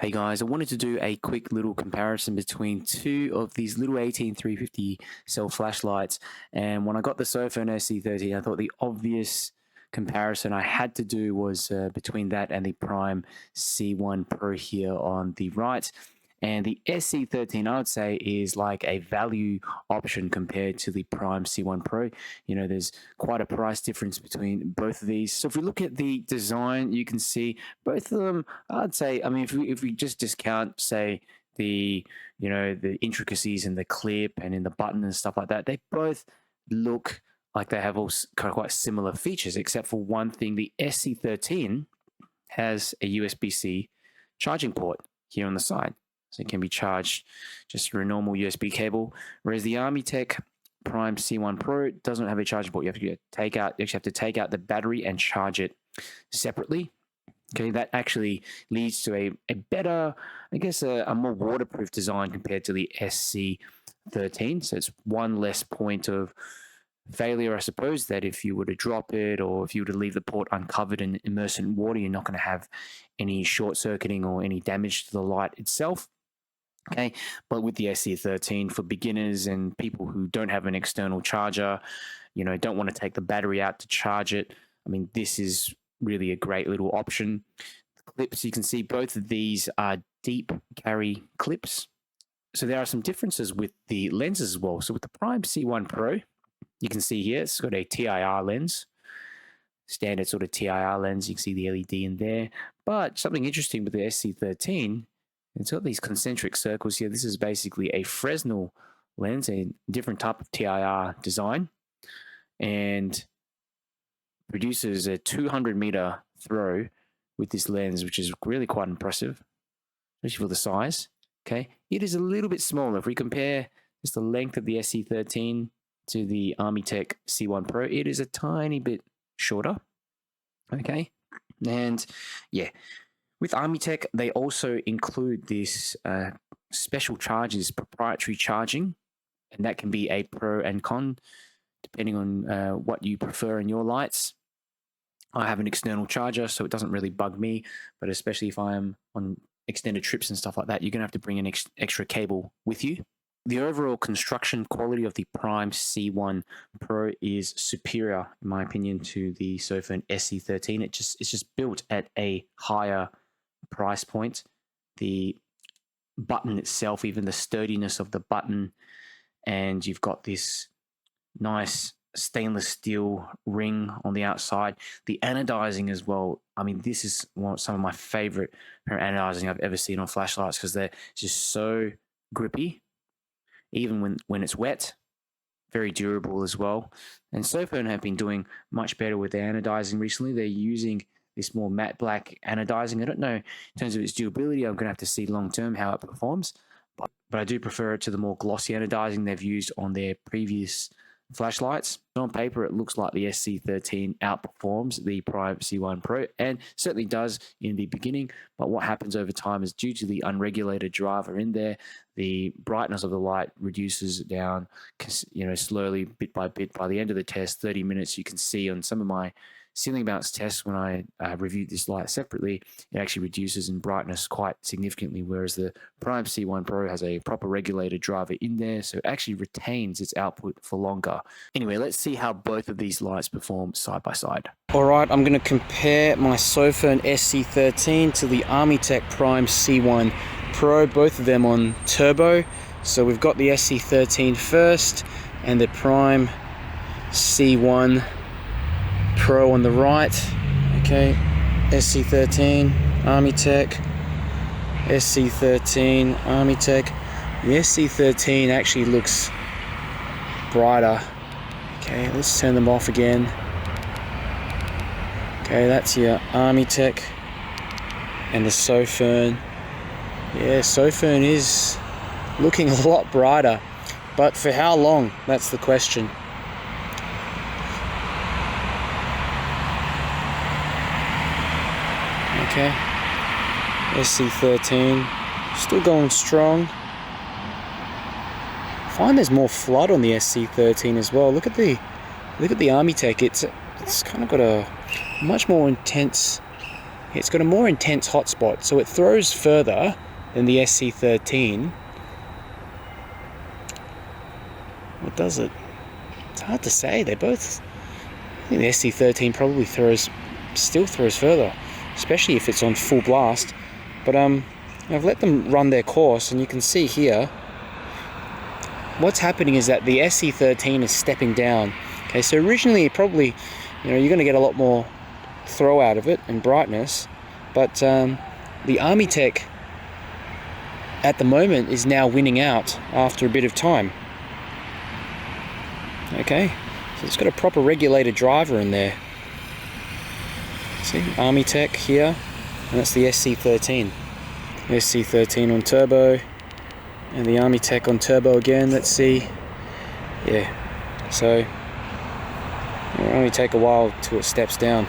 Hey guys, I wanted to do a quick little comparison between two of these little 18350 cell flashlights, and when I got the Sofirn SC13, I thought the obvious comparison I had to do was between that and the Prime C1 Pro here on the right. And the SC13, I would say, is like a value option compared to the Prime C1 Pro. You know, there's quite a price difference between both of these. So if we look at the design, you can see both of them, I'd say, I mean, if we just discount, say, the, the intricacies in the clip and in the button and stuff like that, they both look like they have all kind of quite similar features, except for one thing. The SC13 has a USB-C charging port here on the side. So it can be charged just through a normal USB cable, whereas the Armytek Prime C1 Pro doesn't have a charging port. You actually have to take out the battery and charge it separately. Okay, that actually leads to a better, I guess, a more waterproof design compared to the SC13. So it's one less point of failure, I suppose, that if you were to drop it or if you were to leave the port uncovered and immerse it in water, you're not going to have any short circuiting or any damage to the light itself. Okay, but with the SC13, for beginners and people who don't have an external charger, don't want to take the battery out to charge it, I mean, this is really a great little option. The clips, you can see both of these are deep carry clips. So there are some differences with the lenses as well. So with the Prime C1 Pro, you can see here it's got a TIR lens, standard sort of TIR lens. You can see the LED in there. But something interesting with the SC13, it's got these concentric circles here. This is basically a Fresnel lens, a different type of TIR design, and produces a 200-meter throw with this lens, which is really quite impressive, especially for the size. Okay, it is a little bit smaller. If we compare just the length of the SC13 to the Armytek C1 Pro, it is a tiny bit shorter. Okay, and yeah, with Armytek, they also include this special charges, proprietary charging, and that can be a pro and con depending on what you prefer in your lights. I have an external charger, so it doesn't really bug me, but especially if I am on extended trips and stuff like that, you're going to have to bring an extra cable with you. The overall construction quality of the Prime C1 Pro is superior, in my opinion, to the Sofirn SC13. It's just built at a higher price point. The button itself, even the sturdiness of the button, and you've got this nice stainless steel ring on the outside. The anodizing as well. I mean, this is some of my favorite anodizing I've ever seen on flashlights because they're just so grippy, even when it's wet. Very durable as well. And Sofirn have been doing much better with their anodizing recently. They're using this more matte black anodizing. I don't know in terms of its durability. I'm going to have to see long term how it performs, but I do prefer it to the more glossy anodizing they've used on their previous flashlights. On paper, it looks like the SC13 outperforms the Prime C1 Pro, and certainly does in the beginning, but what happens over time is due to the unregulated driver in there, the brightness of the light reduces down, slowly, bit by bit. By the end of the test, 30 minutes, you can see on some of my ceiling bounce tests when I reviewed this light separately, it actually reduces in brightness quite significantly, whereas the Prime C1 Pro has a proper regulated driver in there, so it actually retains its output for longer. Anyway, let's see how both of these lights perform side by side. Alright, I'm going to compare my Sofirn SC13 to the Armytek Prime C1 Pro, both of them on turbo. So we've got the SC13 first and the Prime C1 Pro on the right. Okay, SC13 Armytek, SC13 Armytek. The SC13 actually looks brighter. Okay, let's turn them off again. Okay, that's your Armytek and the Sofirn. Yeah, Sofirn is looking a lot brighter, but for how long? That's the question. Okay, SC13 still going strong. I find there's more flood on the SC13 as well. Look at the Armytek. It's kind of got a much more intense it's got a more intense hotspot, so it throws further than the SC13. What does it? It's hard to say. They're both. I think the SC13 probably still throws further, especially if it's on full blast. But I've let them run their course, and you can see here what's happening is that the SC13 is stepping down. Okay, so originally probably, you're going to get a lot more throw out of it and brightness, but the Armytek at the moment is now winning out after a bit of time. Okay, so it's got a proper regulated driver in there. See, Armytek here, and that's the SC13. SC13 on turbo, and the Armytek on turbo again. Let's see. Yeah, so it'll only take a while till it steps down.